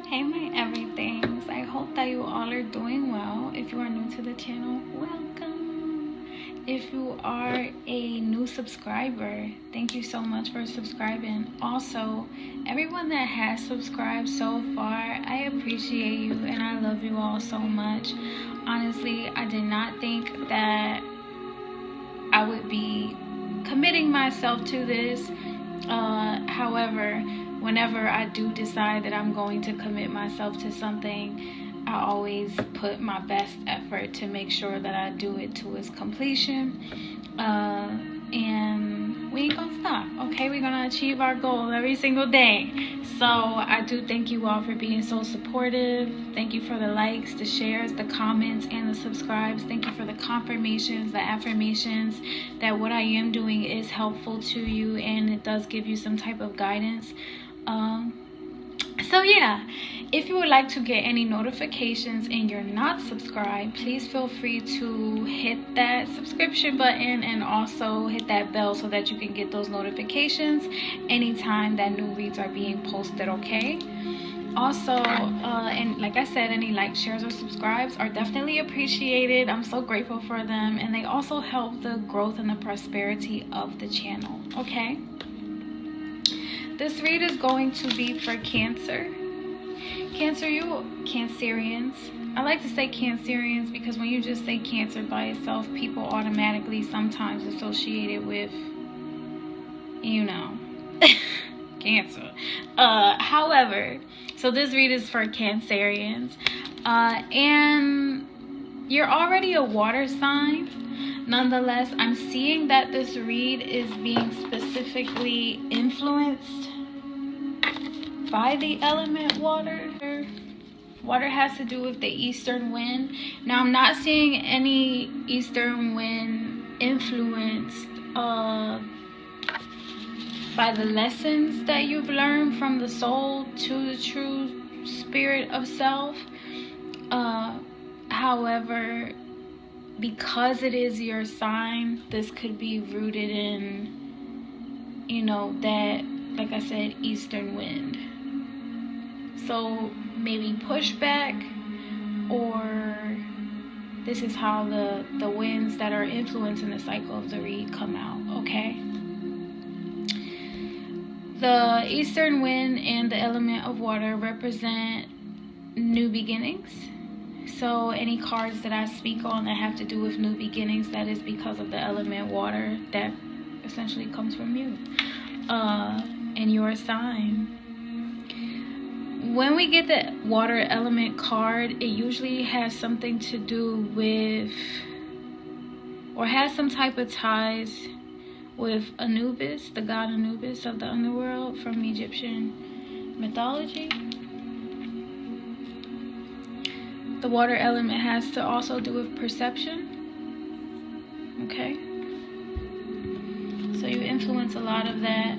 Hey my everythings, I hope that you all are doing well. If you are new to the channel, welcome. If you are a new subscriber, thank you so much for subscribing. Also, everyone that has subscribed so far, I appreciate you and I love you all so much. Honestly, I did not think that I would be committing myself to this. However, whenever I do decide that I'm going to commit myself to something, I always put my best effort to make sure that I do it to its completion. And we ain't gonna stop, okay? We're gonna achieve our goal every single day. So I do thank you all for being so supportive. Thank you for the likes, the shares, the comments, and the subscribes. Thank you for the confirmations, the affirmations that what I am doing is helpful to you and it does give you some type of guidance. So yeah, if you would like to get any notifications and you're not subscribed, please feel free to hit that subscription button and also hit that bell so that you can get those notifications anytime that new reads are being posted, okay? Also, and like I said, any likes, shares, or subscribes are definitely appreciated. I'm so grateful for them, and they also help the growth and the prosperity of the channel, okay? This read is going to be for Cancer. Cancer, you Cancerians. I like to say Cancerians because when you just say Cancer by itself, people automatically sometimes associate it with, you know, Cancer. However, so this read is for Cancerians. And you're already a water sign. Nonetheless, I'm seeing that this read is being specifically influenced by the element water. Water has to do with the eastern wind. Now, I'm not seeing any eastern wind influenced by the lessons that you've learned from the soul to the true spirit of self. However, because it is your sign, this could be rooted in, you know, that, like I said, eastern wind. So maybe pushback, or this is how the winds that are influencing the cycle of the read come out, okay? The eastern wind and the element of water represent new beginnings. So any cards that I speak on that have to do with new beginnings, that is because of the element water that essentially comes from you and your sign. When we get the water element card, it usually has something to do with, or has some type of ties with Anubis, the god Anubis of the underworld from Egyptian mythology. The water element has to also do with perception, okay? So you influence a lot of that,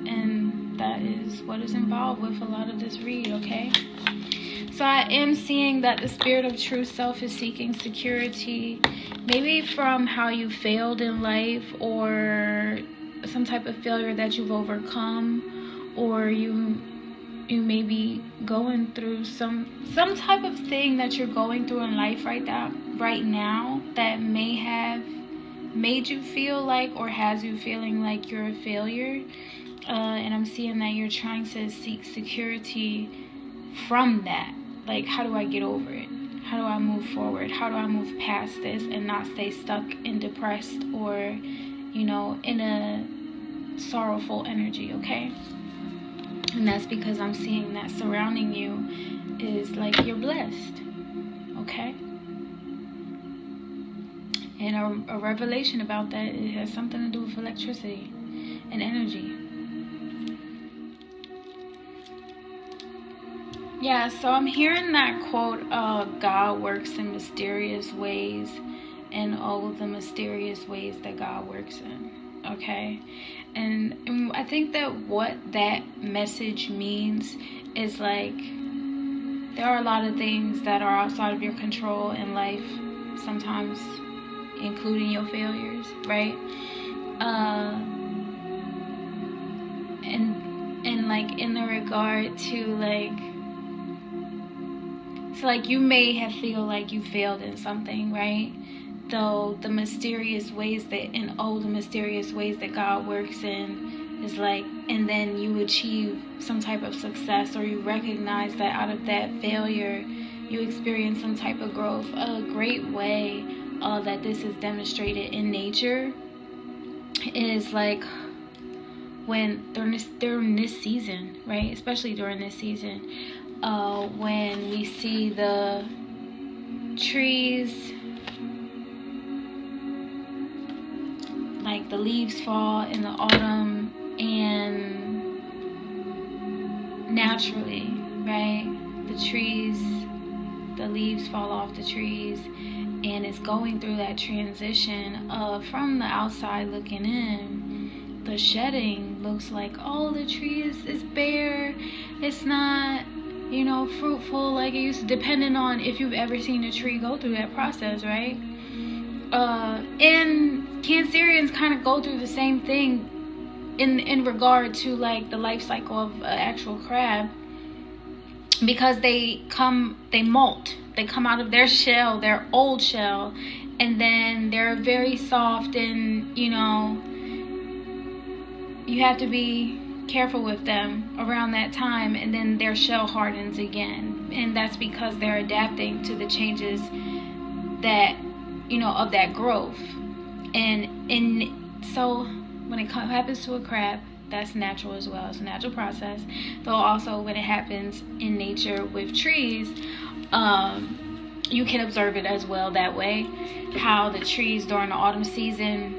and that is what is involved with a lot of this read, okay? So I am seeing that the spirit of true self is seeking security, maybe from how you failed in life, or some type of failure that you've overcome, or you may be going through some type of thing that you're going through in life right now that may have made you feel like, or has you feeling like you're a failure. And I'm seeing that you're trying to seek security from that. Like, how do I get over it? How do I move forward? How do I move past this and not stay stuck and depressed, or, you know, in a sorrowful energy, okay? And that's because I'm seeing that surrounding you is like you're blessed, okay? And a revelation about that, it has something to do with electricity and energy. Yeah, so I'm hearing that quote, God works in mysterious ways, and all of the mysterious ways that God works in, okay? And I think that what that message means is, like, there are a lot of things that are outside of your control in life, sometimes including your failures, right? And and like in the regard to like, so like you may have feel like you failed in something, right? Though the mysterious ways that, the mysterious ways that God works in is like, and then you achieve some type of success, or you recognize that out of that failure you experience some type of growth. A great way that this is demonstrated in nature is like when during this season, right? Especially during this season, when we see the trees, like the leaves fall in the autumn, and naturally, right, the leaves fall off the trees, and it's going through that transition from the outside looking in. The shedding looks like, oh, the tree is bare, it's not, fruitful like it used to, depending on if you've ever seen a tree go through that process, right? And Cancerians kind of go through the same thing in regard to like the life cycle of an actual crab, because they molt, they come out of their shell, their old shell, and then they're very soft, and you have to be careful with them around that time, and then their shell hardens again, and that's because they're adapting to the changes that of that growth. And so when it happens to a crab, that's natural as well. It's a natural process. Though also when it happens in nature with trees, you can observe it as well that way. How the trees during the autumn season,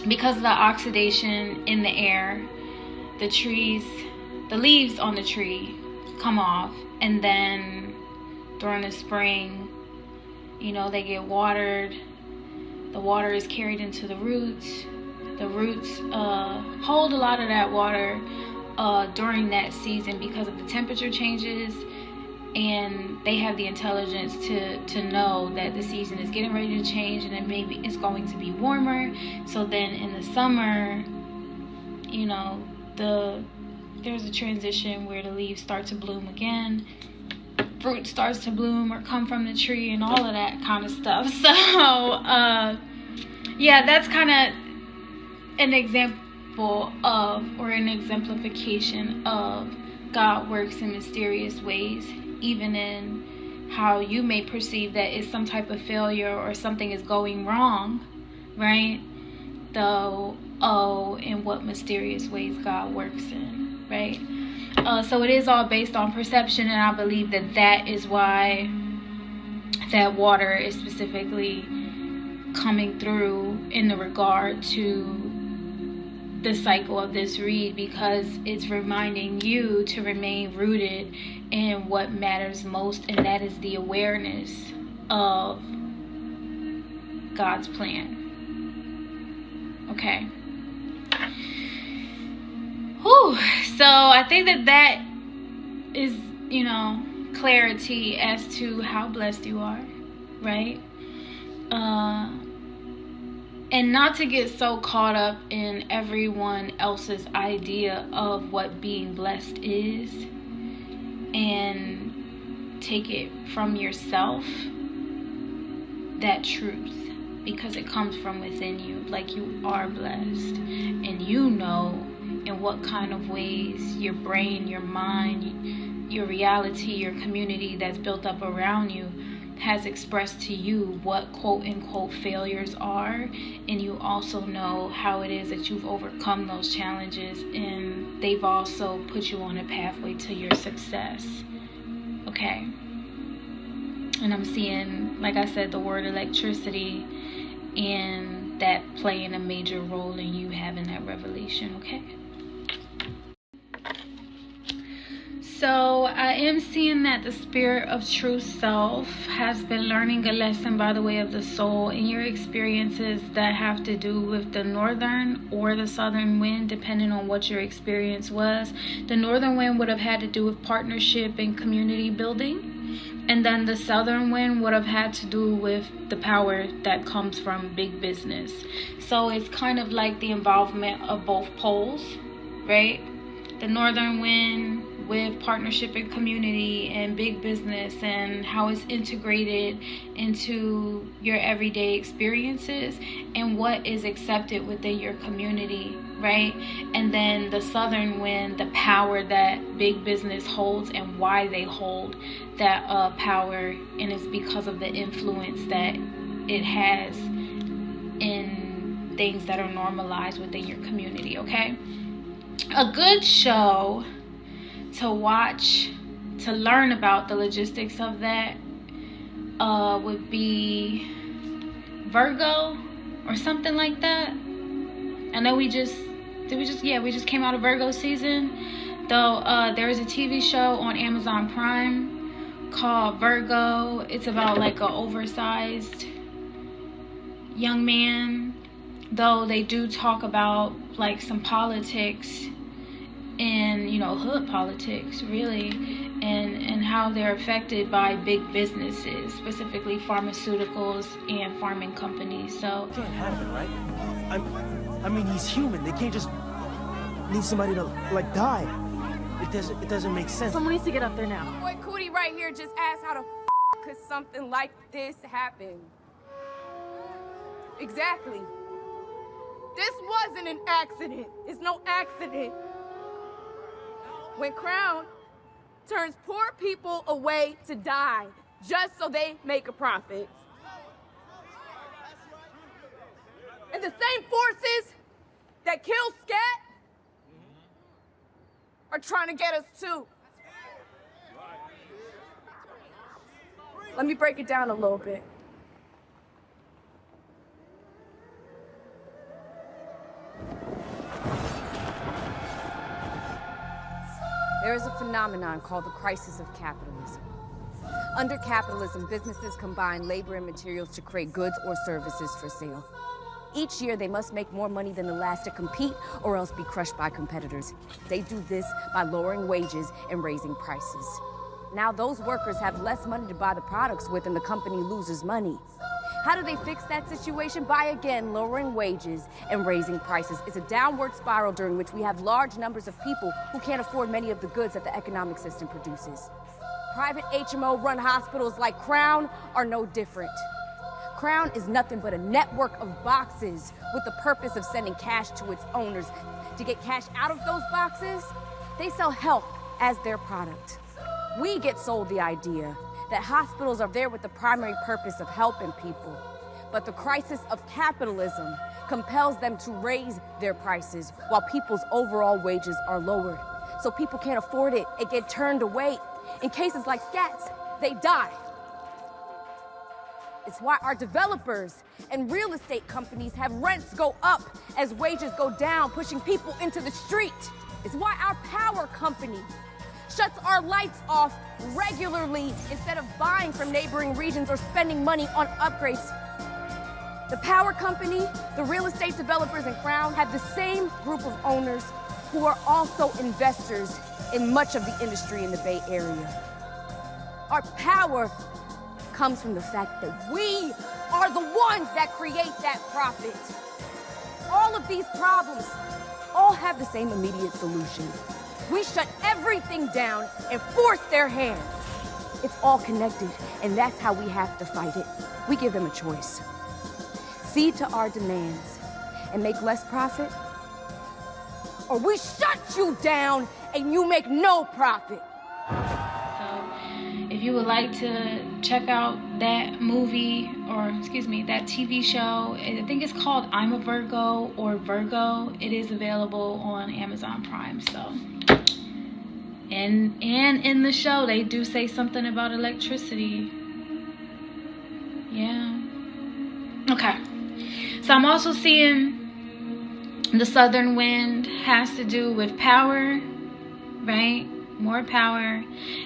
because of the oxidation in the air, the leaves on the tree come off, and then during the spring, they get watered. The water is carried into the roots. The roots hold a lot of that water during that season because of the temperature changes, and they have the intelligence to know that the season is getting ready to change, and then maybe it's going to be warmer. So then in the summer, there's a transition where the leaves start to bloom again, fruit starts to bloom or come from the tree, and all of that kind of stuff. So yeah, that's kind of an example of, or an exemplification of, God works in mysterious ways, even in how you may perceive that it's some type of failure or something is going wrong, right? Though, in what mysterious ways God works in, right? So it is all based on perception, and I believe that is why that water is specifically coming through in the regard to the cycle of this read, because it's reminding you to remain rooted in what matters most, and that is the awareness of God's plan. Okay. Whew. So I think that is, clarity as to how blessed you are, right? And not to get so caught up in everyone else's idea of what being blessed is, and take it from yourself, that truth, because it comes from within you. Like, you are blessed, and in what kind of ways your brain, your mind, your reality, your community that's built up around you has expressed to you what quote unquote failures are, and you also know how it is that you've overcome those challenges, and they've also put you on a pathway to your success. Okay. And I'm seeing, like I said, the word electricity, and that playing a major role in you having that revelation. Okay. So I am seeing that the spirit of true self has been learning a lesson by the way of the soul in your experiences that have to do with the northern or the southern wind, depending on what your experience was. The northern wind would have had to do with partnership and community building, and then the southern wind would have had to do with the power that comes from big business. So it's kind of like the involvement of both poles, right? the northern wind with partnership and community and big business, and how it's integrated into your everyday experiences and what is accepted within your community, right? And then the southern wind, the power that big business holds and why they hold that power, and it's because of the influence that it has in things that are normalized within your community. Okay, a good show to watch to learn about the logistics of that would be Virgo or something like that. I know we just came out of Virgo season, though. There is a TV show on Amazon Prime called Virgo. It's about like an oversized young man, though they do talk about like some politics and, you know, hood politics really, and how they're affected by big businesses, specifically pharmaceuticals and farming companies. So Can't happen, right? I mean, he's human. They can't just need somebody to like die. It doesn't make sense. Someone needs to get up there now. Boy, Cootie right here just asked how the could something like this happen. Exactly. This wasn't an accident. It's no accident. When Crown turns poor people away to die just so they make a profit. And the same forces that kill Scat are trying to get us too. Let me break it down a little bit. There is a phenomenon called the crisis of capitalism. Under capitalism, businesses combine labor and materials to create goods or services for sale. Each year, they must make more money than the last to compete or else be crushed by competitors. They do this by lowering wages and raising prices. Now those workers have less money to buy the products with and the company loses money. How do they fix that situation? By again lowering wages and raising prices. It's a downward spiral during which we have large numbers of people who can't afford many of the goods that the economic system produces. Private HMO-run hospitals like Crown are no different. Crown is nothing but a network of boxes with the purpose of sending cash to its owners. To get cash out of those boxes, they sell health as their product. We get sold the idea that hospitals are there with the primary purpose of helping people. But the crisis of capitalism compels them to raise their prices while people's overall wages are lowered. So people can't afford it and get turned away. In cases like Scats, they die. It's why our developers and real estate companies have rents go up as wages go down, pushing people into the street. It's why our power company shuts our lights off regularly instead of buying from neighboring regions or spending money on upgrades. The power company, the real estate developers, and Crown have the same group of owners who are also investors in much of the industry in the Bay Area. Our power comes from the fact that we are the ones that create that profit. All of these problems all have the same immediate solution. We shut everything down and force their hands. It's all connected, and that's how we have to fight it. We give them a choice. Cede to our demands and make less profit, or we shut you down and you make no profit. So if you would like to check out that movie, or that TV show, I think it's called I'm a Virgo or Virgo. It is available on Amazon Prime. So, and in the show they do say something about electricity. Yeah. Okay. So I'm also seeing the southern wind has to do with power, right? More power,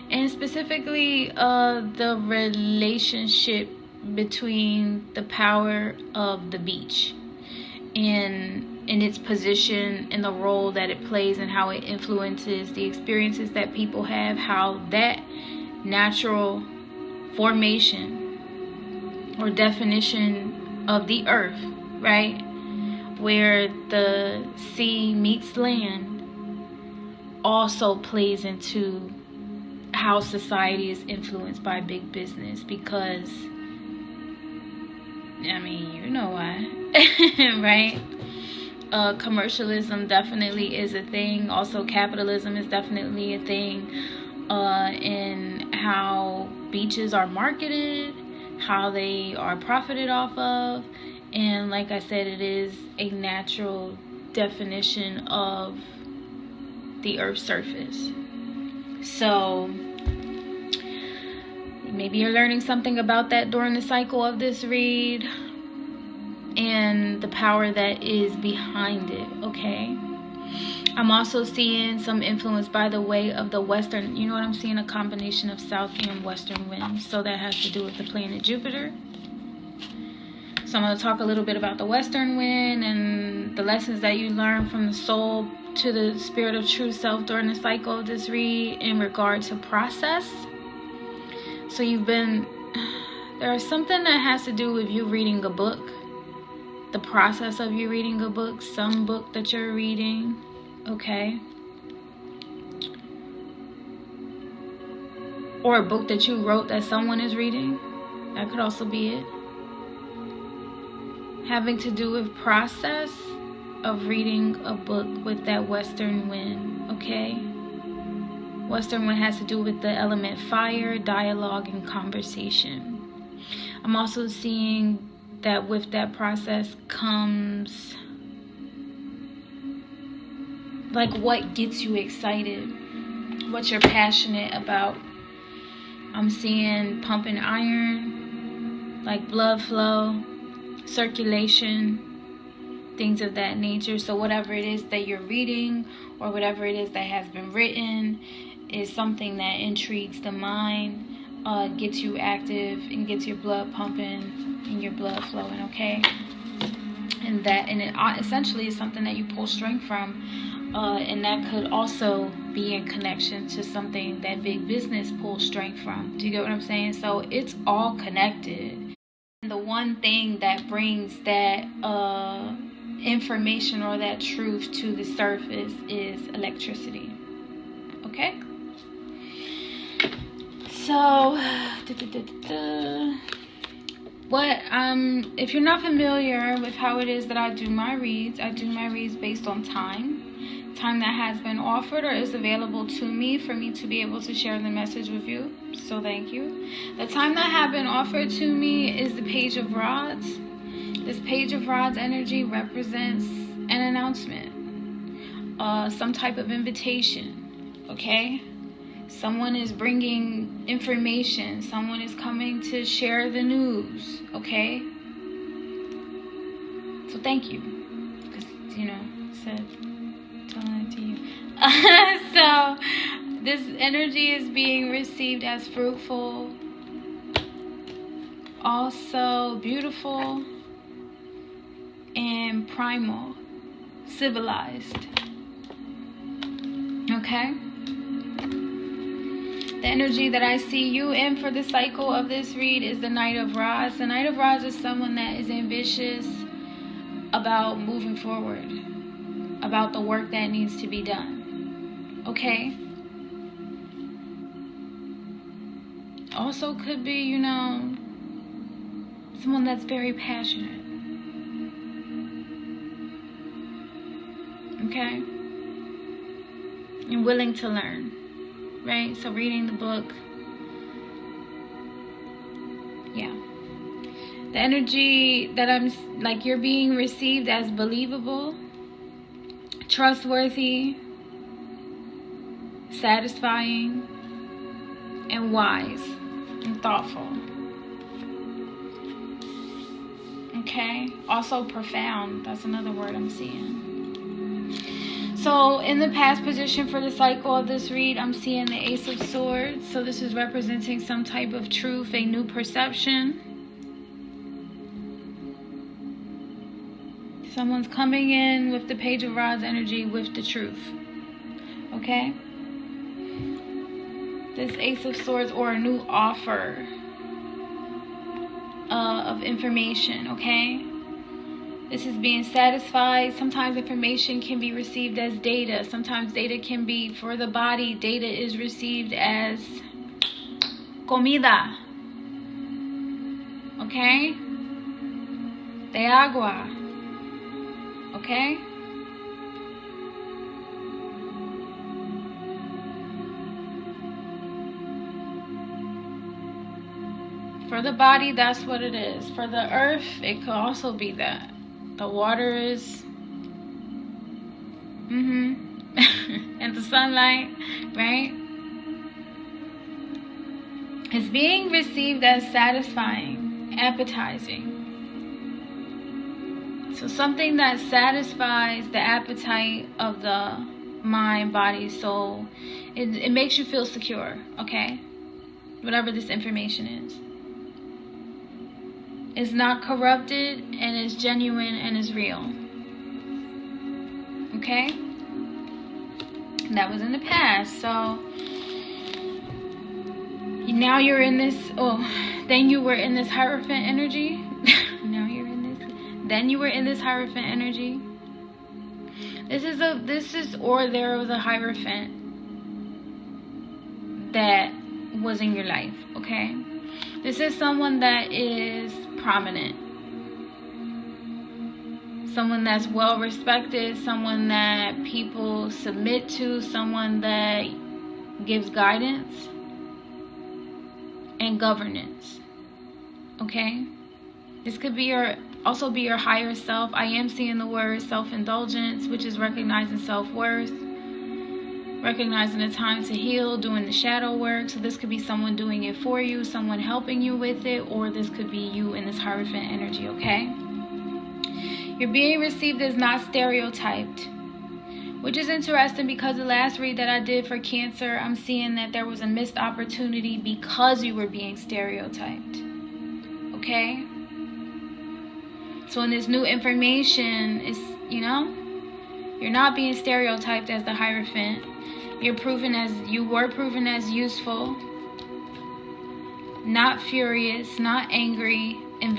and specifically the relationship between the power of the beach and its position and the role that it plays and how it influences the experiences that people have, how that natural formation or definition of the earth, right, where the sea meets land, also plays into how society is influenced by big business, because I mean, you know why. Right? Commercialism definitely is a thing. Also, capitalism is definitely a thing. In how beaches are marketed, how they are profited off of, and like I said, it is a natural definition of the Earth's surface. So maybe you're learning something about that during the cycle of this read and the power that is behind it, okay? I'm also seeing some influence by the way of the western, you know what I'm seeing? A combination of south and western winds. So that has to do with the planet Jupiter. So I'm going to talk a little bit about the western wind and the lessons that you learn from the soul to the spirit of true self during the cycle of this read in regard to process. So there's something that has to do with you reading a book, the process of you reading a book, some book that you're reading, okay? Or a book that you wrote that someone is reading. That could also be it. Having to do with process of reading a book with that western wind, okay? Western wind has to do with the element fire, dialogue, and conversation. I'm also seeing that with that process comes like what gets you excited, what you're passionate about. I'm seeing pumping iron, like blood flow, circulation, things of that nature. So whatever it is that you're reading or whatever it is that has been written is something that intrigues the mind, gets you active and gets your blood pumping and your blood flowing, okay? And it essentially is something that you pull strength from, and that could also be in connection to something that big business pulls strength from. Do you get what I'm saying? So it's all connected. And the one thing that brings that information or that truth to the surface is electricity, okay? So if you're not familiar with how it is that I do my reads based on time that has been offered or is available to me for me to be able to share the message with you. So thank you. The time that have been offered to me is the Page of Rods. This Page of Rods energy represents an announcement, some type of invitation, okay? Someone is bringing information. Someone is coming to share the news, okay? So thank you. Because, said telling it to you. So this energy is being received as fruitful, also beautiful, and primal, civilized, okay? The energy that I see you in for the cycle of this read is the Knight of Rods. The Knight of Rods is someone that is ambitious about moving forward, about the work that needs to be done, okay? Also could be, someone that's very passionate, okay? And willing to learn. Right? So reading the book. Yeah. The energy that you're being received as believable, trustworthy, satisfying, and wise and thoughtful. Okay? Also profound. That's another word I'm seeing. So in the past position for the cycle of this read, I'm seeing the Ace of Swords. So this is representing some type of truth, a new perception. Someone's coming in with the Page of Rods energy with the truth. Okay? This Ace of Swords, or a new offer of information, okay? This is being satisfied. Sometimes information can be received as data. Sometimes data can be for the body. Data is received as comida. Okay? De agua. Okay? For the body, that's what it is. For the earth, it could also be that. The water is and the sunlight, right? It's being received as satisfying, appetizing. So something that satisfies the appetite of the mind, body, soul. It makes you feel secure, okay? Whatever this information is. It's not corrupted, and it's genuine, and it's real. Okay? That was in the past. So now you're in this, then you were in this Hierophant energy. Now you're in this. Then you were in this Hierophant energy. Or there was a Hierophant that was in your life, okay? This is someone that is prominent. Someone that's well respected, someone that people submit to, someone that gives guidance and governance. Okay? This could be also be your higher self. I am seeing the word self-indulgence, which is recognizing self-worth, recognizing the time to heal, doing the shadow work. So this could be someone doing it for you, someone helping you with it, or this could be you in this Hierophant energy, okay? You're being received as not stereotyped, which is interesting because the last read that I did for Cancer, I'm seeing that there was a missed opportunity because you were being stereotyped, okay? So in this new information, it's, you're not being stereotyped as the Hierophant. You were proven as useful, not furious, not angry, and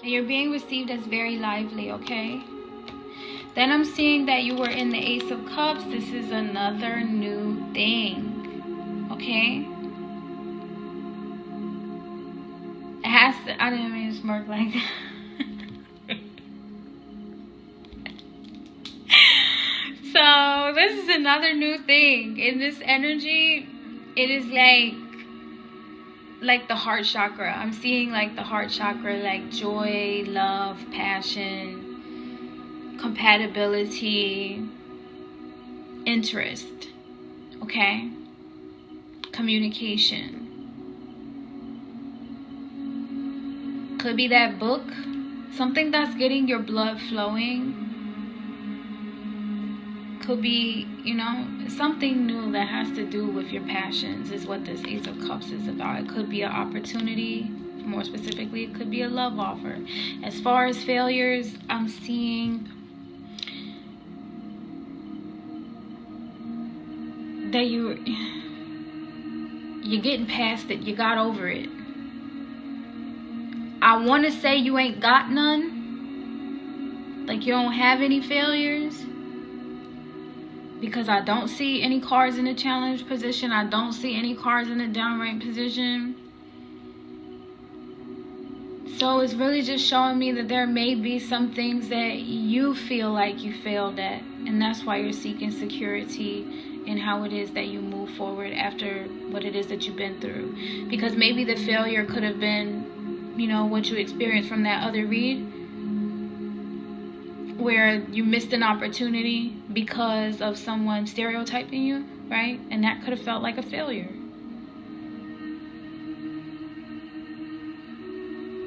you're being received as very lively, okay? Then I'm seeing that you were in the Ace of Cups. This is another new thing, okay? It has to, I didn't mean to smirk like that. So this is another new thing. In this energy, it is like the heart chakra. I'm seeing like the heart chakra, like joy, love, passion, compatibility, interest, okay? Communication. Could be that book, something that's getting your blood flowing. Could be, something new that has to do with your passions is what this Ace of Cups is about. It could be an opportunity. More specifically, it could be a love offer. As far as failures, I'm seeing that you're getting past it. You got over it. I want to say you ain't got none. Like you don't have any failures. Because I don't see any cards in the challenge position. I don't see any cards in the downright position. So it's really just showing me that there may be some things that you feel like you failed at. And that's why you're seeking security in how it is that you move forward after what it is that you've been through. Because maybe the failure could have been, what you experienced from that other read, where you missed an opportunity because of someone stereotyping you, right? And that could have felt like a failure.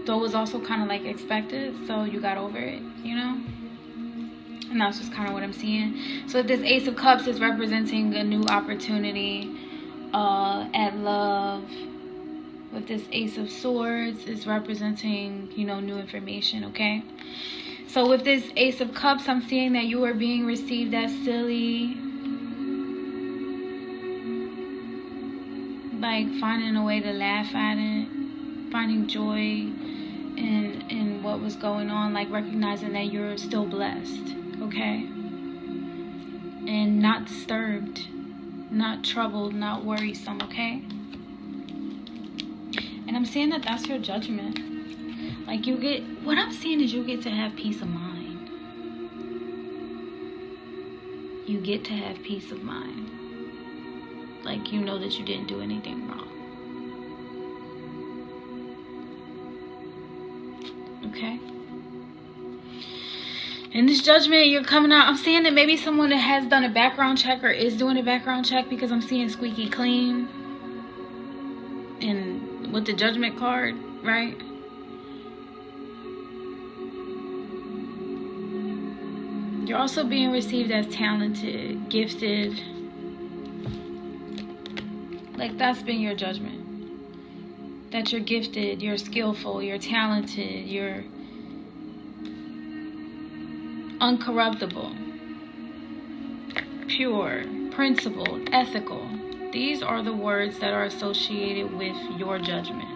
So it was also kind of like expected, so you got over it, And that's just kind of what I'm seeing. So this Ace of Cups is representing a new opportunity at love. With this Ace of Swords is representing, new information, okay? So with this Ace of Cups, I'm seeing that you are being received as silly. Like finding a way to laugh at it. Finding joy in what was going on, like recognizing that you're still blessed, okay? And not disturbed, not troubled, not worrisome, okay? And I'm saying that that's your judgment. Like what I'm saying is you get to have peace of mind. You get to have peace of mind. Like you know that you didn't do anything wrong. Okay? In this judgment, you're coming out. I'm seeing that maybe someone that has done a background check or is doing a background check, because I'm seeing squeaky clean. And with the judgment card, right? You're also being received as talented, gifted. Like that's been your judgment. That you're gifted, you're skillful, you're talented, you're uncorruptible, pure, principled, ethical. These are the words that are associated with your judgment.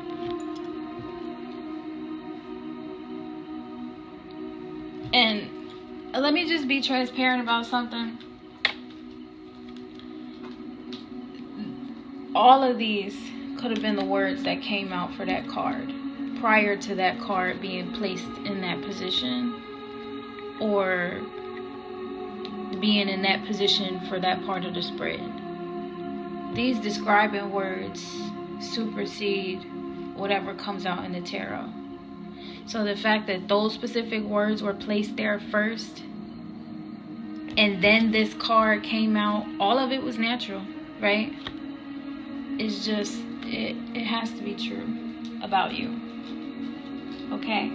And let me just be transparent about something. All of these could have been the words that came out for that card prior to that card being placed in that position, or being in that position for that part of the spread. These describing words supersede whatever comes out in the tarot. So the fact that those specific words were placed there first, and then this card came out, all of it was natural, right? It's just, it has to be true about you. Okay?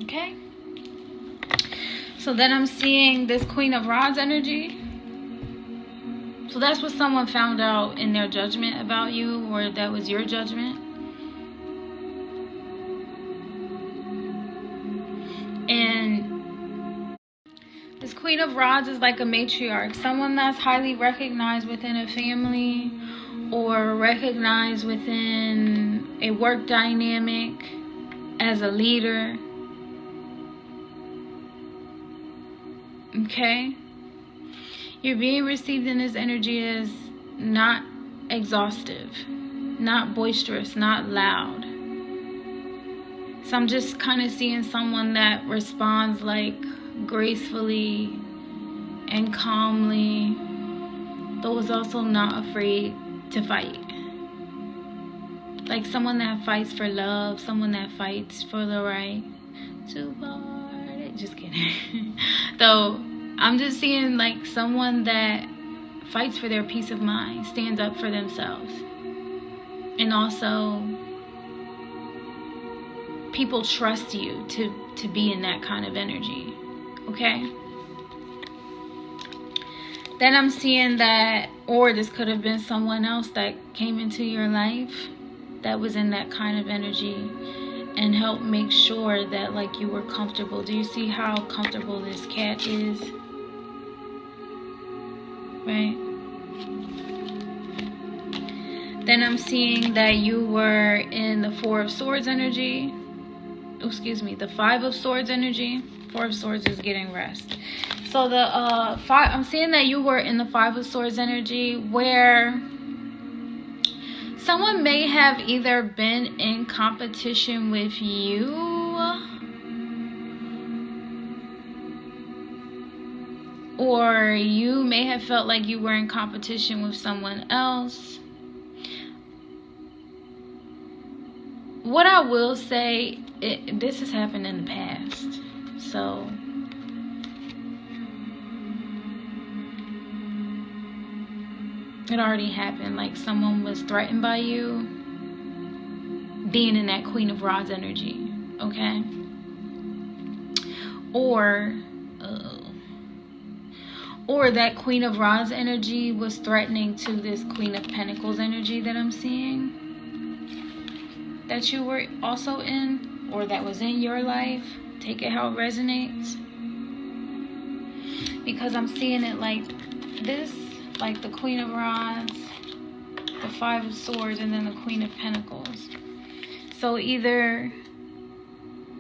Okay? So then I'm seeing this Queen of Rods energy. So that's what someone found out in their judgment about you, or that was your judgment. And this Queen of Rods is like a matriarch, someone that's highly recognized within a family or recognized within a work dynamic as a leader. Okay? You're being received in this energy as not exhaustive, not boisterous, not loud. So I'm just kind of seeing someone that responds like gracefully and calmly, but was also not afraid to fight. Like someone that fights for love, someone that fights for the right to party. Just kidding. Though I'm just seeing like someone that fights for their peace of mind, stands up for themselves. And also people trust you to be in that kind of energy. Okay? Then I'm seeing that, or this could have been someone else that came into your life that was in that kind of energy and helped make sure that like you were comfortable. Do you see how comfortable this cat is? Right? Then I'm seeing that you were in the Four of Swords energy. Oh, excuse me, the Five of Swords energy. Four of Swords is getting rest. So the I'm seeing that you were in the Five of Swords energy, where someone may have either been in competition with you, or you may have felt like you were in competition with someone else. What I will say, this has happened in the past. So it already happened. Like someone was threatened by you being in that Queen of Rods energy. Okay? Or that Queen of Rods energy was threatening to this Queen of Pentacles energy that I'm seeing, that you were also in, or that was in your life. Take it how it resonates. because I'm seeing it like this, like the Queen of Rods, the Five of Swords, and then the Queen of Pentacles. So either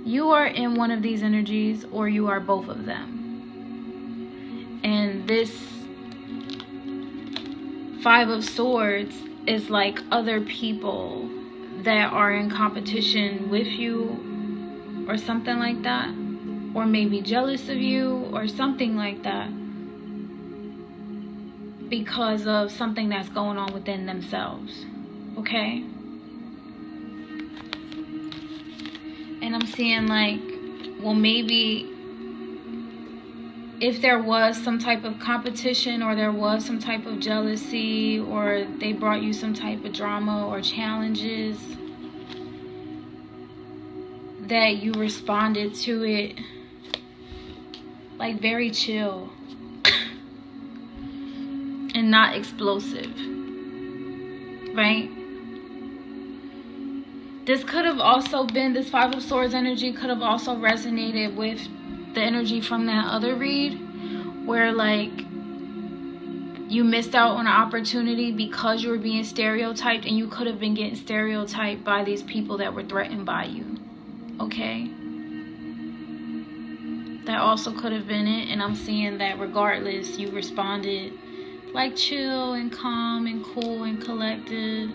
you are in one of these energies or you are both of them. And this Five of Swords is like other people that are in competition with you or something like that, or maybe jealous of you or something like that, because of something that's going on within themselves. Okay? And I'm seeing like, well, maybe if there was some type of competition, or there was some type of jealousy, or they brought you some type of drama or challenges, that you responded to it like very chill and not explosive, right? This could have also been, this Five of Swords energy could have also resonated with the energy from that other read, where like you missed out on an opportunity because you were being stereotyped, and you could have been getting stereotyped by these people that were threatened by you. Okay? That also could have been it. And I'm seeing that regardless, you responded like chill and calm and cool and collected.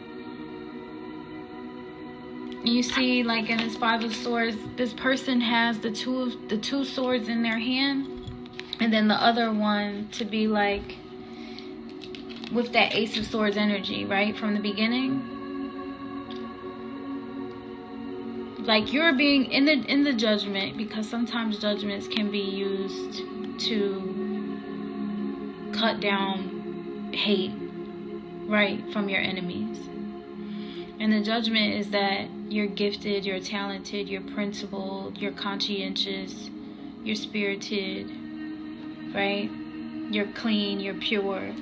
You see, like in this Five of Swords, this person has the two swords in their hand, and then the other one to be like with that Ace of Swords energy, right, from the beginning. Like you're being in the judgment, because sometimes judgments can be used to cut down hate, right, from your enemies. And the judgment is that you're gifted, you're talented, you're principled, you're conscientious, you're spirited, right? You're clean, you're pure.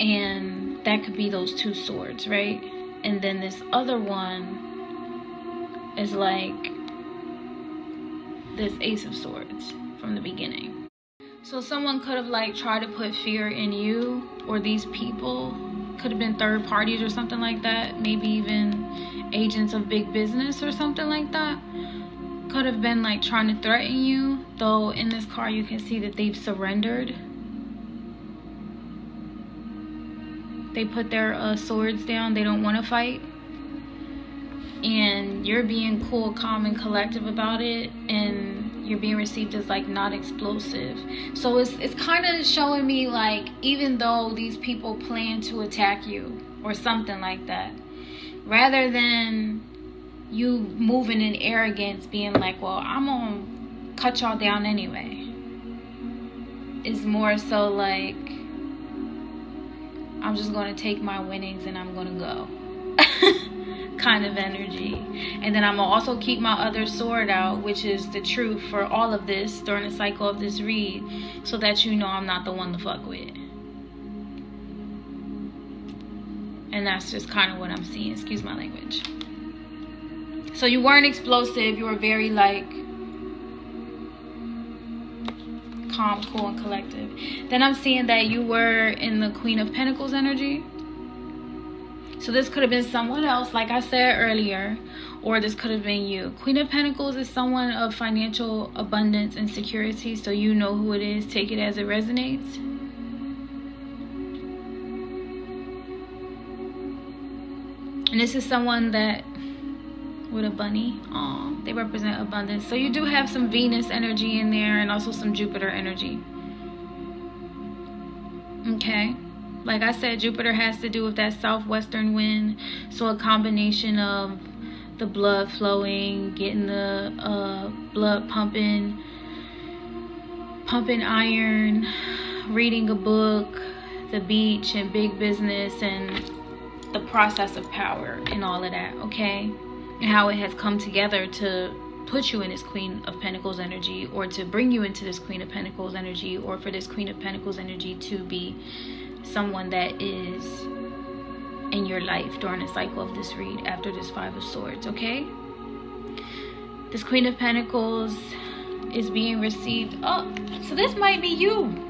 And that could be those two swords, right? And then this other one is like this Ace of Swords from the beginning. So someone could have like tried to put fear in you or these people. Could have been third parties or something like that. Maybe even agents of big business or something like that. Could have been like trying to threaten you. Though in this card you can see that they've surrendered. They put their swords down. They don't want to fight. And you're being cool, calm, and collective about it. And you're being received as like not explosive. So it's kind of showing me like, even though these people plan to attack you or something like that, rather than you moving in arrogance, being like, well, I'm gonna cut y'all down anyway, it's more so like, I'm just gonna take my winnings and I'm gonna go kind of energy. And then I'm gonna also keep my other sword out, which is the truth for all of this during the cycle of this read, so that you know I'm not the one to fuck with. And that's just kind of what I'm seeing. Excuse my language. So you weren't explosive. You were very like calm, cool, and collective. Then I'm seeing that you were in the Queen of Pentacles energy. So this could have been someone else, like I said earlier, or this could have been you. Queen of Pentacles is someone of financial abundance and security, so you know who it is. Take it as it resonates. And this is someone that, with a bunny, they represent abundance. So you do have some Venus energy in there, and also some Jupiter energy. Okay. Like I said, Jupiter has to do with that southwestern wind. So a combination of the blood flowing, getting the blood pumping iron, reading a book, the beach and big business, and the process of power and all of that, okay? And how it has come together to put you in this Queen of Pentacles energy, or to bring you into this Queen of Pentacles energy, or for this Queen of Pentacles energy to be someone that is in your life during the cycle of this read after this Five of Swords, okay? This Queen of Pentacles is being received. Oh, so this might be you.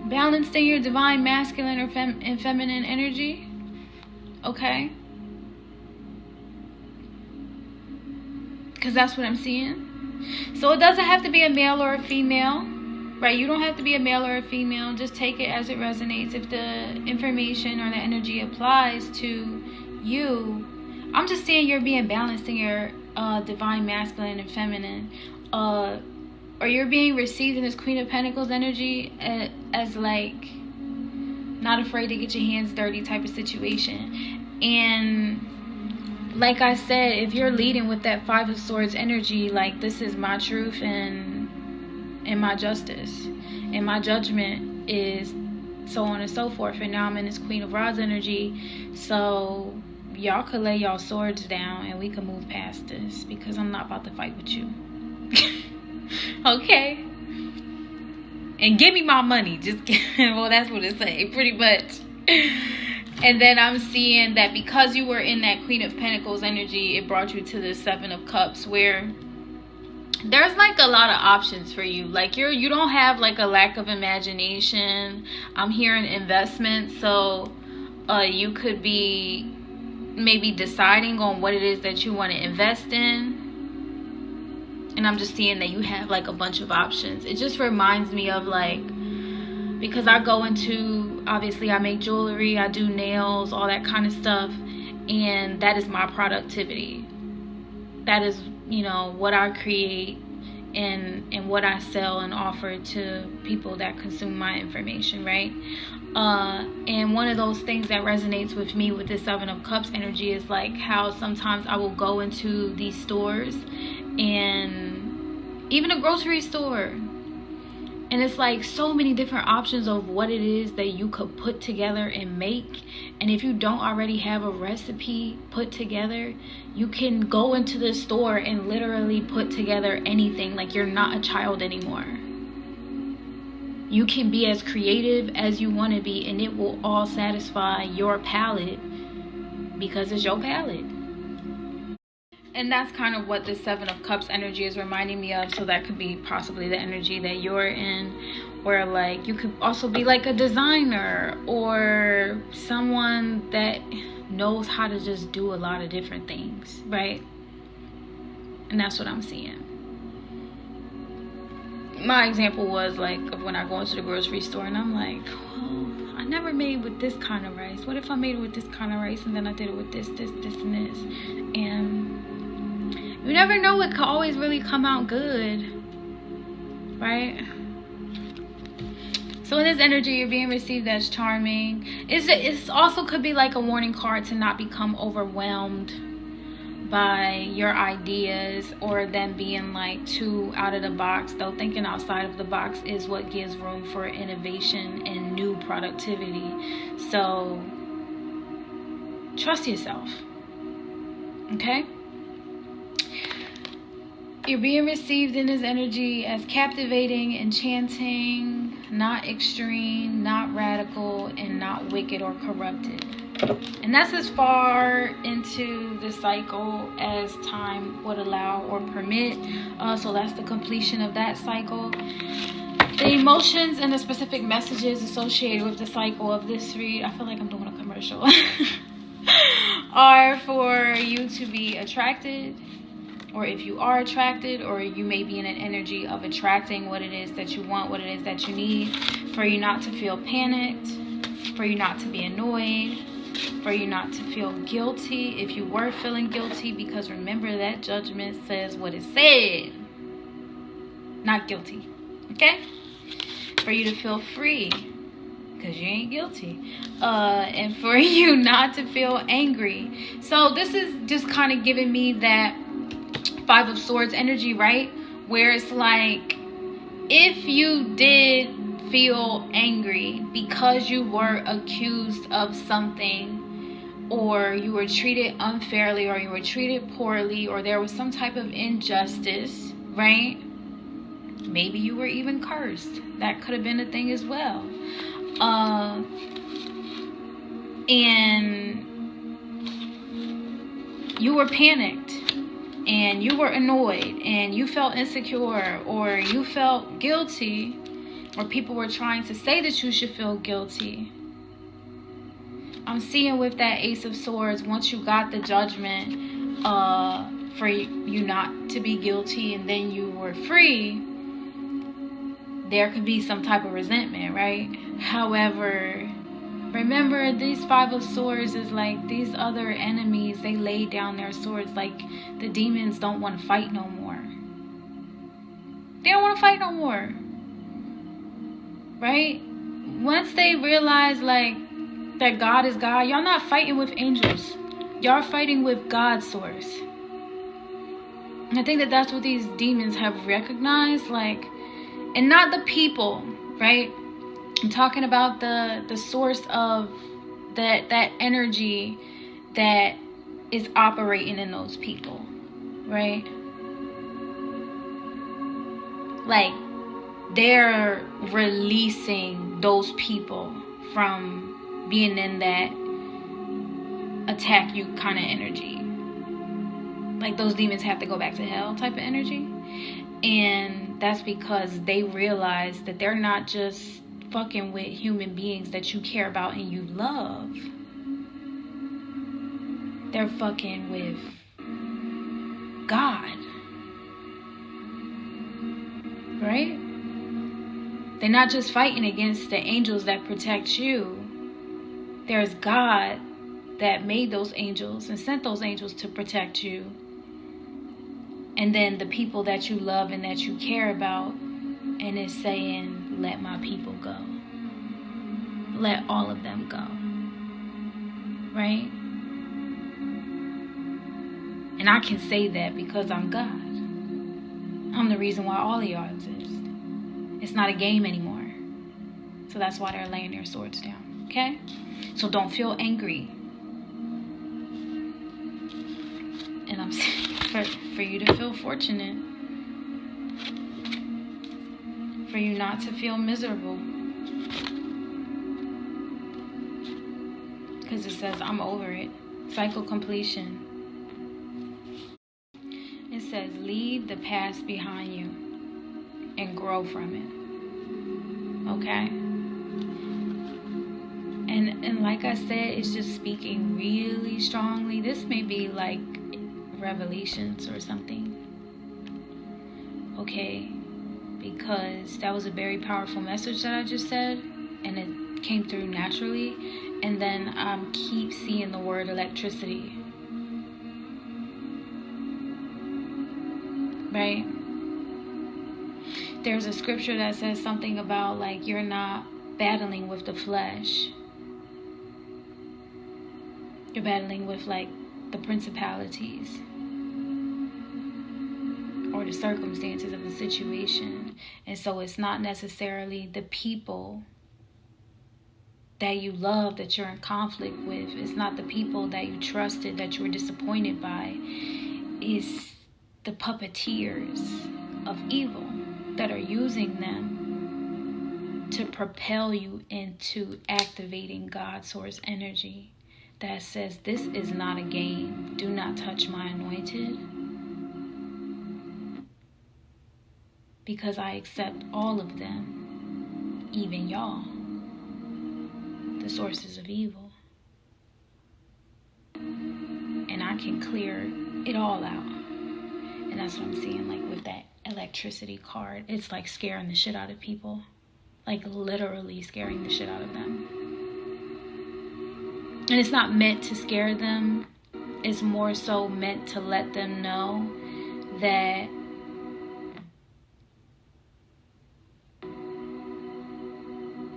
Balancing your divine masculine or and feminine energy. Okay. Because that's what I'm seeing. So it doesn't have to be a male or a female, right? You don't have to be a male or a female. Just take it as it resonates. If the information or the energy applies to you, I'm just saying you're being balanced in your divine masculine and feminine. Or you're being received in this Queen of Pentacles energy as like not afraid to get your hands dirty type of situation. And like I said, if you're leading with that Five of Swords energy, like this is my truth and my justice and my judgment is so on and so forth. And now I'm in this Queen of Rods energy, so y'all could lay y'all swords down and we can move past this, because I'm not about to fight with you. Okay? And give me my money. Just well, that's what it's saying pretty much. And then I'm seeing that because you were in that Queen of Pentacles energy, it brought you to the Seven of Cups, where there's like a lot of options for you. Like you don't have like a lack of imagination. I'm hearing investment, so you could be maybe deciding on what it is that you want to invest in. And I'm just seeing that you have like a bunch of options. It just reminds me of like, because I go into, obviously I make jewelry, I do nails, all that kind of stuff, and that is my productivity. That is, you know, what I create and what I sell and offer to people that consume my information, right? And one of those things that resonates with me with this Seven of Cups energy is like how sometimes I will go into these stores, and even a grocery store, and it's like so many different options of what it is that you could put together and make. And if you don't already have a recipe put together, you can go into the store and literally put together anything. Like you're not a child anymore. You can be as creative as you want to be, and it will all satisfy your palate because it's your palate. And that's kind of what the Seven of Cups energy is reminding me of. So that could be possibly the energy that you're in, where like you could also be like a designer or someone that knows how to just do a lot of different things, right? And that's what I'm seeing. My example was like of when I go into the grocery store and I'm like, well, I never made with this kind of rice. What if I made it with this kind of rice and then I did it with this, and this? And you never know, it could always really come out good, right? So in this energy, you're being received as charming. It's also could be like a warning card to not become overwhelmed by your ideas or them being like too out of the box, though thinking outside of the box is what gives room for innovation and new productivity. So trust yourself, okay? You're being received in this energy as captivating, enchanting, not extreme, not radical, and not wicked or corrupted. And that's as far into the cycle as time would allow or permit. So that's the completion of that cycle. The emotions and the specific messages associated with the cycle of this read, I feel like I'm doing a commercial, are for you to be attracted, or if you are attracted, or you may be in an energy of attracting what it is that you want, what it is that you need, for you not to feel panicked, for you not to be annoyed, for you not to feel guilty if you were feeling guilty, because remember that judgment says what it said, not guilty, okay? For you to feel free because you ain't guilty, and for you not to feel angry. So this is just kind of giving me that Five of Swords energy, right? Where it's like, if you did feel angry because you were accused of something, or you were treated unfairly, or you were treated poorly, or there was some type of injustice, right? Maybe you were even cursed. That could have been a thing as well. And you were panicked and you were annoyed and you felt insecure or you felt guilty, or people were trying to say that you should feel guilty, I'm seeing with that Ace of Swords, once you got the judgment for you not to be guilty and then you were free, there could be some type of resentment, right? However, remember, these Five of Swords is like these other enemies, they laid down their swords. Like, the demons don't want to fight no more. They don't want to fight no more. Right? Once they realize, like, that God is God, y'all not fighting with angels. Y'all fighting with God's source. And I think that that's what these demons have recognized. Like, and not the people, right? I'm talking about the source of that energy that is operating in those people, right? Like, they're releasing those people from being in that attack you kind of energy. Like, those demons have to go back to hell type of energy. And that's because they realize that they're not just fucking with human beings that you care about and you love. They're fucking with God. Right? They're not just fighting against the angels that protect you. There's God that made those angels and sent those angels to protect you. And then the people that you love and that you care about, and it's saying, let my people go. Let all of them go. Right? And I can say that because I'm God. I'm the reason why all of y'all exist. It's not a game anymore. So that's why they're laying their swords down. Okay? So don't feel angry. And I'm saying for you to feel fortunate. For you not to feel miserable. Because it says, I'm over it. Cycle completion. It says, leave the past behind you and grow from it. Okay? And like I said, it's just speaking really strongly. This may be like Revelations or something. Okay? Because that was a very powerful message that I just said, and it came through naturally. And then I keep seeing the word electricity. Right? There's a scripture that says something about, like, you're not battling with the flesh. You're battling with, like, the principalities or the circumstances of the situation. And so it's not necessarily the people that you love that you're in conflict with. It's not the people that you trusted that you were disappointed by. It's the puppeteers of evil that are using them to propel you into activating God's source energy that says, this is not a game. Do not touch my anointed. Because I accept all of them, even y'all, the sources of evil. And I can clear it all out. And that's what I'm seeing, like, with that electricity card. It's like scaring the shit out of people. Like, literally scaring the shit out of them. And it's not meant to scare them. It's more so meant to let them know that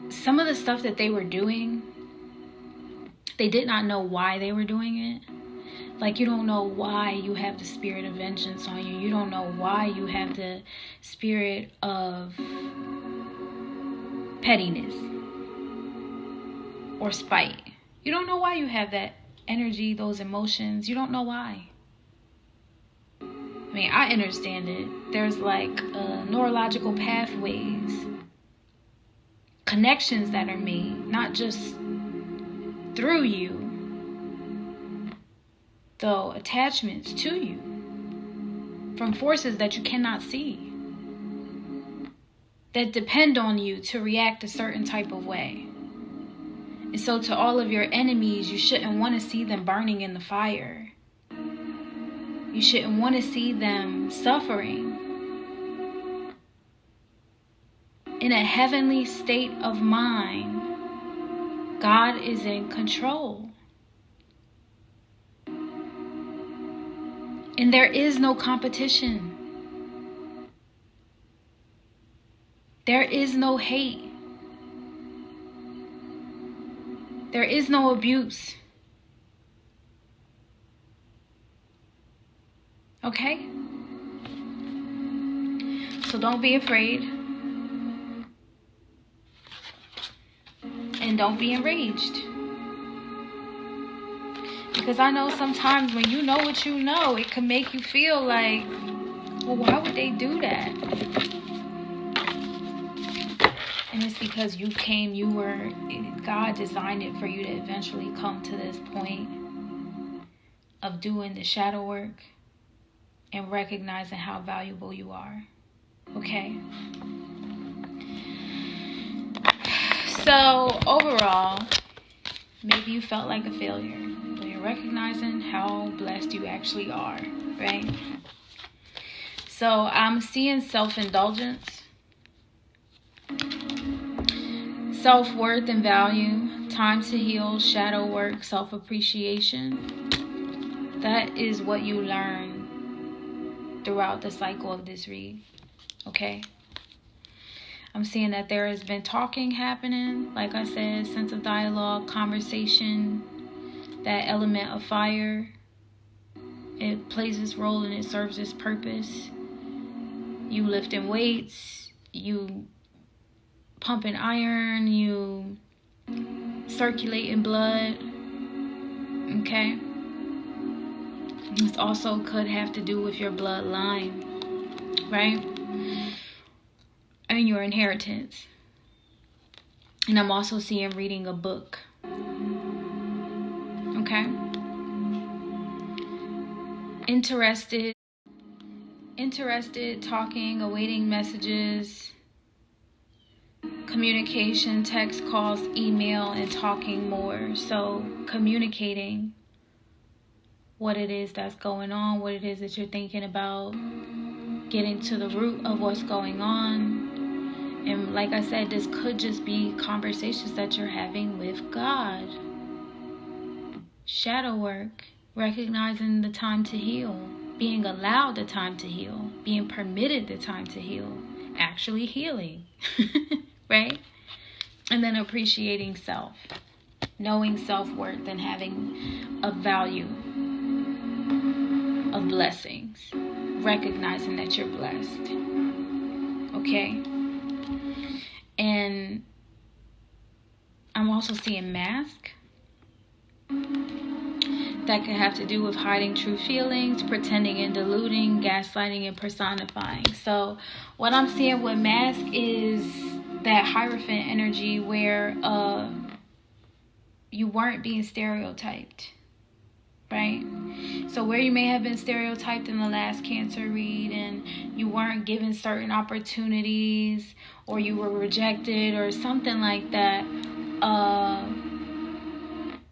some of the stuff that they were doing, they did not know why they were doing it. Like, you don't know why you have the spirit of vengeance on you. You don't know why you have the spirit of pettiness or spite. You don't know why you have that energy, those emotions. You don't know why. I mean, I understand it. There's like neurological pathways, connections that are made, not just through you, though attachments to you. from forces that you cannot see, that depend on you to react a certain type of way. And so to all of your enemies, you shouldn't want to see them burning in the fire. You shouldn't want to see them suffering. In a heavenly state of mind, God is in control. And there is no competition. There is no hate. There is no abuse. Okay? So don't be afraid. And don't be enraged. Because I know sometimes when you know what you know, it can make you feel like, well, why would they do that? And it's because God designed it for you to eventually come to this point of doing the shadow work and recognizing how valuable you are. Okay? So overall, maybe you felt like a failure, but you're recognizing how blessed you actually are, right? So I'm seeing self-indulgence, self-worth and value, time to heal, shadow work, self-appreciation. That is what you learn throughout the cycle of this read, okay? I'm seeing that there has been talking happening, like I said, sense of dialogue, conversation, that element of fire. It plays its role and it serves its purpose. You lifting weights, you pumping iron, you circulating blood, okay? This also could have to do with your bloodline, right? And your inheritance. And I'm also seeing reading a book. Okay? Interested, talking, awaiting messages, communication, text, calls, email, and talking more. So communicating what it is that's going on, what it is that you're thinking about, getting to the root of what's going on. And like I said, this could just be conversations that you're having with God. Shadow work, recognizing the time to heal, being allowed the time to heal, being permitted the time to heal, actually healing, right? And then appreciating self, knowing self-worth and having a value of blessings, recognizing that you're blessed, okay? And I'm also seeing mask. That could have to do with hiding true feelings, pretending and deluding, gaslighting and personifying. So what I'm seeing with mask is that Hierophant energy where you weren't being stereotyped, right? So where you may have been stereotyped in the last Cancer read and you weren't given certain opportunities or you were rejected or something like that,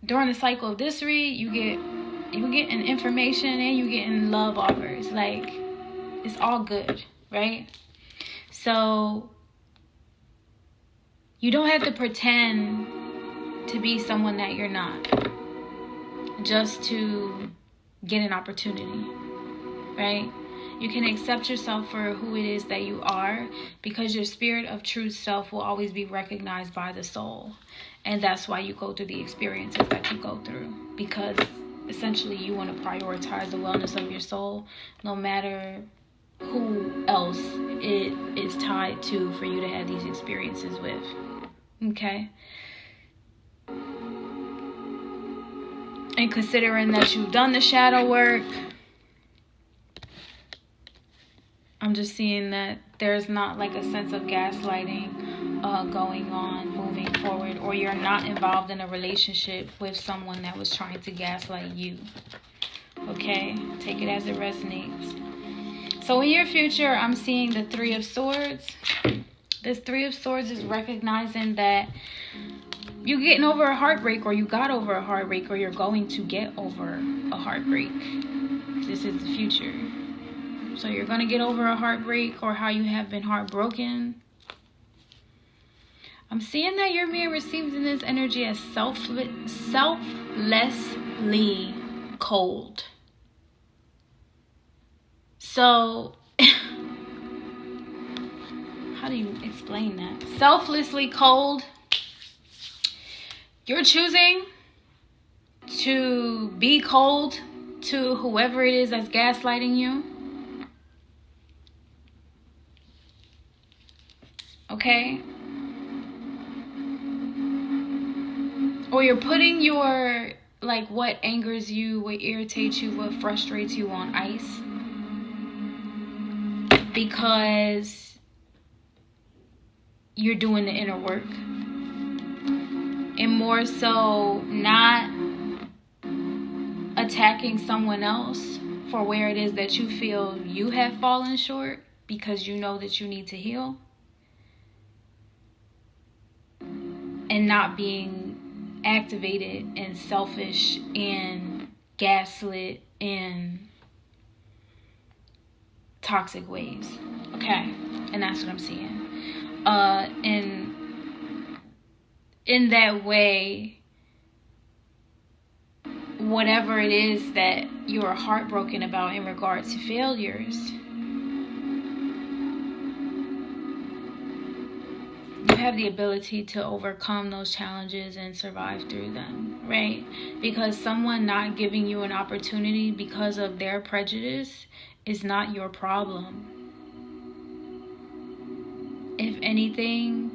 during the cycle of this read, you're getting information and you're getting love offers. Like, it's all good, right? So you don't have to pretend to be someone that you're not just to get an opportunity, right? You can accept yourself for who it is that you are, because your spirit of true self will always be recognized by the soul. And that's why you go through the experiences that you go through, because essentially you want to prioritize the wellness of your soul, no matter who else it is tied to for you to have these experiences with. Okay? And considering that you've done the shadow work, I'm just seeing that there's not like a sense of gaslighting going on moving forward, or you're not involved in a relationship with someone that was trying to gaslight you. Okay? Take it as it resonates. So in your future, I'm seeing the Three of Swords. This Three of Swords is recognizing that you're getting over a heartbreak, or you got over a heartbreak, or you're going to get over a heartbreak. This is the future. So you're going to get over a heartbreak, or how you have been heartbroken. I'm seeing that you're being received in this energy as selflessly cold. So, how do you explain that? Selflessly cold. You're choosing to be cold to whoever it is that's gaslighting you. Okay? Or you're putting your, like, what angers you, what irritates you, what frustrates you on ice. Because you're doing the inner work. And more so not attacking someone else for where it is that you feel you have fallen short, because you know that you need to heal. And not being activated and selfish and gaslit in toxic ways. Okay, and that's what I'm seeing. And in that way, whatever it is that you're heartbroken about in regards to failures, you have the ability to overcome those challenges and survive through them, right? Because someone not giving you an opportunity because of their prejudice is not your problem. If anything,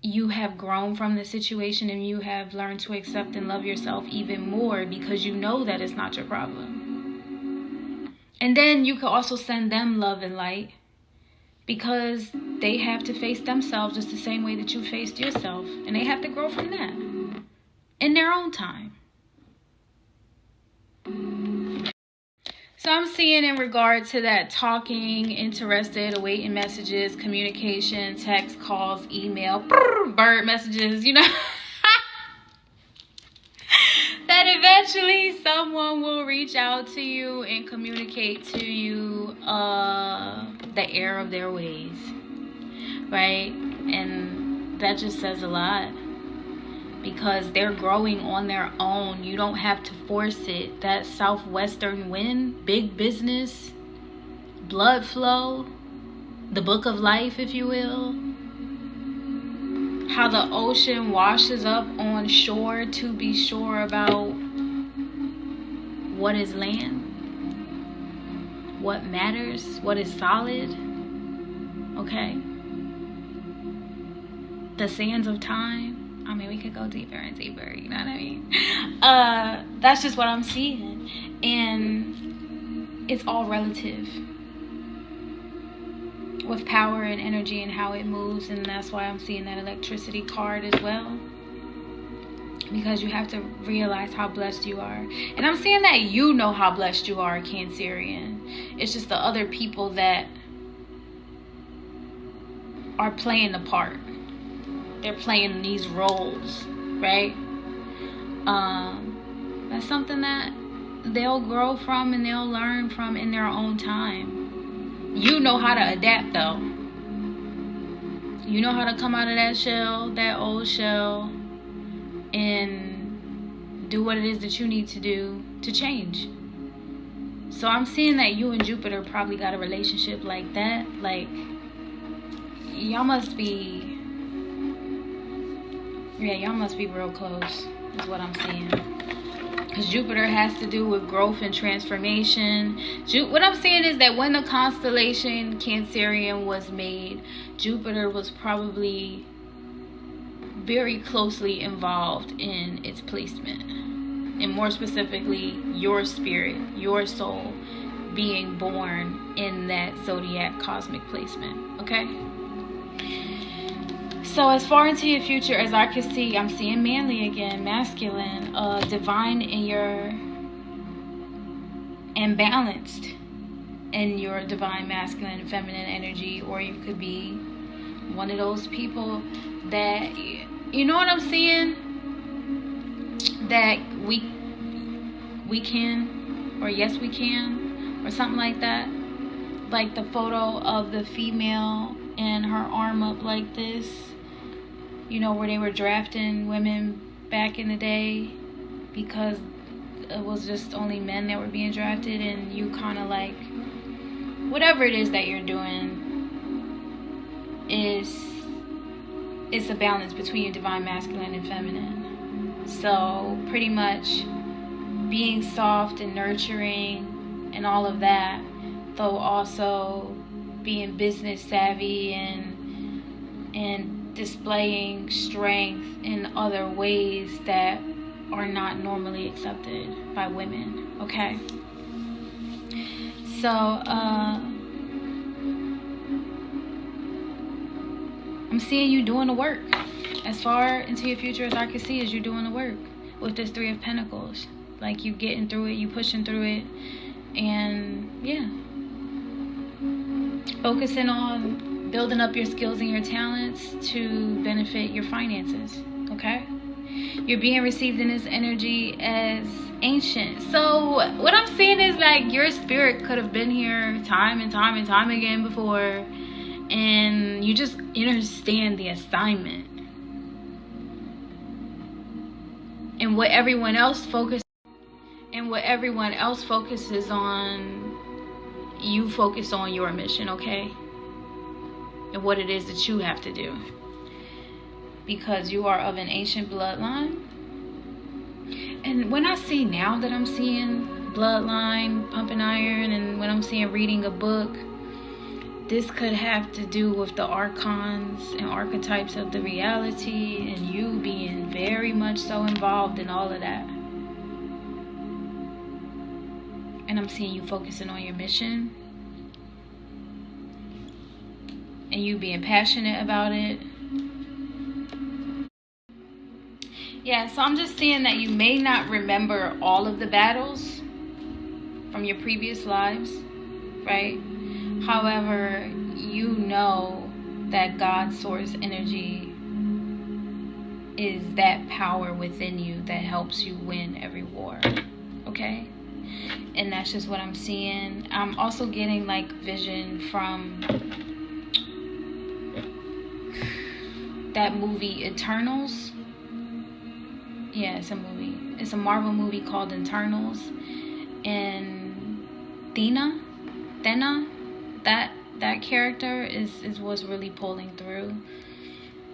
you have grown from the situation, and you have learned to accept and love yourself even more, because you know that it's not your problem. And then you can also send them love and light, because they have to face themselves just the same way that you faced yourself, and they have to grow from that in their own time. So I'm seeing in regard to that talking, interested, awaiting messages, communication, text, calls, email, bird messages, you know, that eventually someone will reach out to you and communicate to you the error of their ways, right? And that just says a lot, because they're growing on their own. You don't have to force it. That southwestern wind, big business, blood flow, the book of life, if you will. How the ocean washes up on shore to be sure about what is land, what matters, what is solid. Okay? The sands of time. I mean, we could go deeper and deeper, you know what I mean? That's just what I'm seeing. And it's all relative with power and energy and how it moves. And that's why I'm seeing that electricity card as well. Because you have to realize how blessed you are. And I'm seeing that you know how blessed you are, Cancerian. It's just the other people that are playing the part. They're playing these roles, right? That's something that they'll grow from and they'll learn from in their own time. You know how to adapt, though. You know how to come out of that shell, that old shell, and do what it is that you need to do to change. So I'm seeing that you and Jupiter probably got a relationship like that. Like, y'all must be... Yeah, y'all must be real close, is what I'm seeing. Because Jupiter has to do with growth and transformation. What I'm saying is that when the constellation Cancerian was made, Jupiter was probably very closely involved in its placement. And more specifically, your spirit, your soul being born in that zodiac cosmic placement. Okay? So as far into your future as I can see, I'm seeing manly again, masculine, divine in your and balanced in your divine masculine and feminine energy, or you could be one of those people that, you know what I'm saying, that we can, or yes we can, or something like that. Like the photo of the female and her arm up like this, you know, where they were drafting women back in the day because it was just only men that were being drafted, and you kind of like, whatever it is that you're doing it's a balance between your divine masculine and feminine. So pretty much being soft and nurturing and all of that, though also being business savvy and displaying strength in other ways that are not normally accepted by women. Okay, so I'm seeing you doing the work. As far into your future as I can see, is you doing the work with this Three of Pentacles. Like, you getting through it, you pushing through it, and yeah, focusing on building up your skills and your talents to benefit your finances. Okay, you're being received in this energy as ancient. So what I'm saying is, like, your spirit could have been here time and time and time again before, and you just understand the assignment. And what everyone else focuses on, you focus on your mission, okay? And what it is that you have to do. Because you are of an ancient bloodline. And when I see, now that I'm seeing bloodline, pumping iron, and when I'm seeing reading a book, this could have to do with the archons and archetypes of the reality, and you being very much so involved in all of that. And I'm seeing you focusing on your mission, and you being passionate about it. Yeah, so I'm just seeing that you may not remember all of the battles from your previous lives, right? However, you know that God's source energy is that power within you that helps you win every war, okay? And that's just what I'm seeing. I'm also getting like vision from that movie Eternals. Yeah, it's a movie. It's a Marvel movie called Eternals. And Thena, that character is what's really pulling through.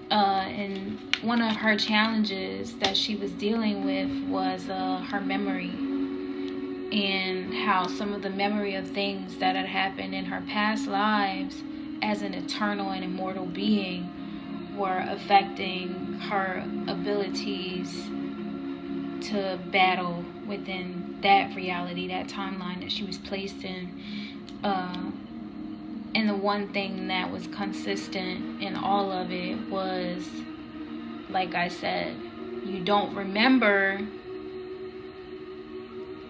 And one of her challenges that she was dealing with was her memory, and how some of the memory of things that had happened in her past lives as an eternal and immortal being were affecting her abilities to battle within that reality, that timeline that she was placed in. And the one thing that was consistent in all of it was, like I said, you don't remember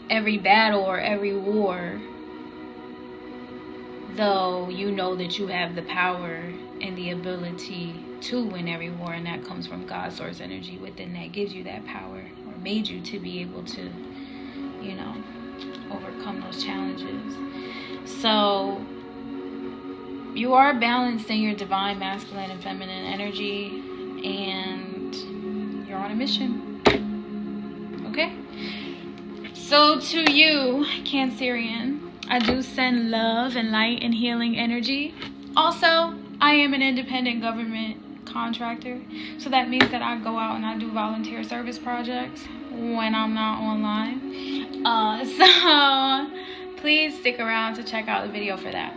every battle or every war, though you know that you have the power and the ability to win every war, and that comes from God's source energy within that gives you that power, or made you to be able to, you know, overcome those challenges. So you are balanced in your divine masculine and feminine energy, and you're on a mission. Okay? So to you, Cancerian, I do send love and light and healing energy. Also, I am an independent government contractor, so that means that I go out and I do volunteer service projects when I'm not online. So please stick around to check out the video for that.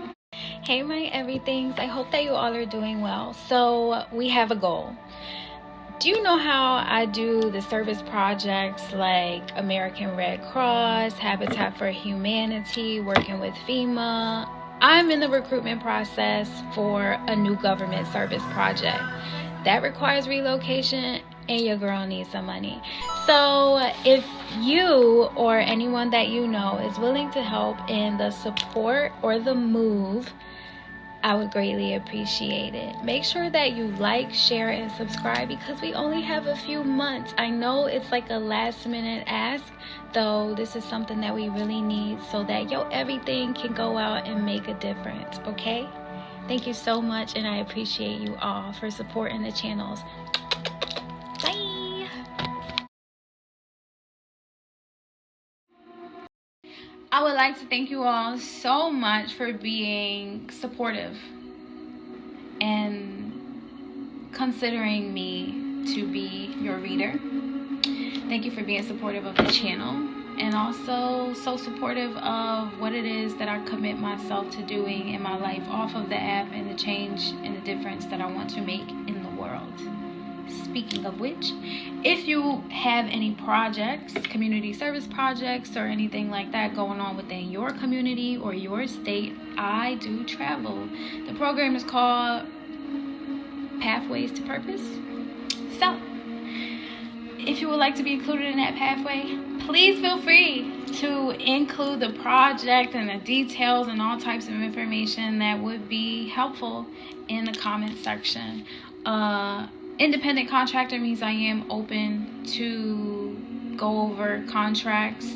Hey my everythings, I hope that you all are doing well. So we have a goal. Do you know how I do the service projects like American Red Cross, Habitat for Humanity, working with FEMA? I'm in the recruitment process for a new government service project that requires relocation, and your girl needs some money. So if you or anyone that you know is willing to help in the support or the move, I would greatly appreciate it. Make sure that you like, share, and subscribe because we only have a few months. I know it's like a last minute ask, though this is something that we really need so that everything can go out and make a difference, okay? Thank you so much, and I appreciate you all for supporting the channels. Bye! I would like to thank you all so much for being supportive and considering me to be your reader. Thank you for being supportive of the channel and also so supportive of what it is that I commit myself to doing in my life off of the app and the change and the difference that I want to make in the world. Speaking of which, if you have any projects, community service projects or anything like that going on within your community or your state, I do travel. The program is called Pathways to Purpose. So if you would like to be included in that pathway, please feel free to include the project and the details and all types of information that would be helpful in the comment section. Independent contractor means I am open to go over contracts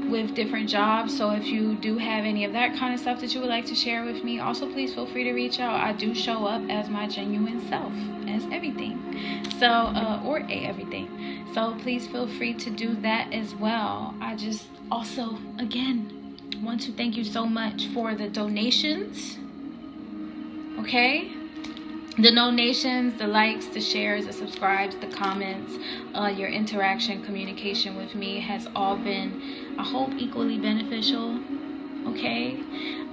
with different jobs. So if you do have any of that kind of stuff that you would like to share with me, also please feel free to reach out. I do show up as my genuine self, as everything. So, or everything. So please feel free to do that as well. I just also, again, want to thank you so much for the donations. Okay? The donations, the likes, the shares, the subscribes, the comments, your interaction, communication with me has all been, I hope, equally beneficial. Okay?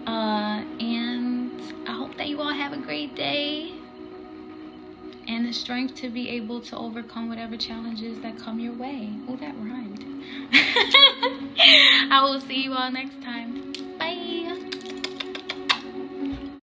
And I hope that you all have a great day and the strength to be able to overcome whatever challenges that come your way. Oh, that rhymed. I will see you all next time.